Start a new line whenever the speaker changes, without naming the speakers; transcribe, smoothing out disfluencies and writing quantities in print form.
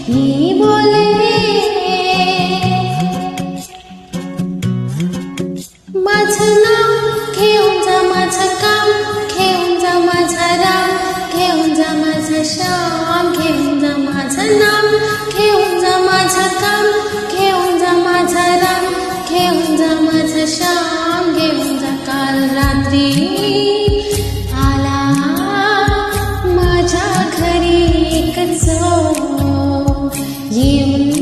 मी बोले माझं नाव घेऊन जा, माझं काम घेऊन जा, माझा राम घेऊन जा, माझं श्याम घेऊन जा, माझं नाम घेऊन जा, माझं काम घेऊन जा, माझा राम घेऊन जा, माझं श्याम घेऊन जा. काल रात्री आला माझ्या घरी एक चोर येऊन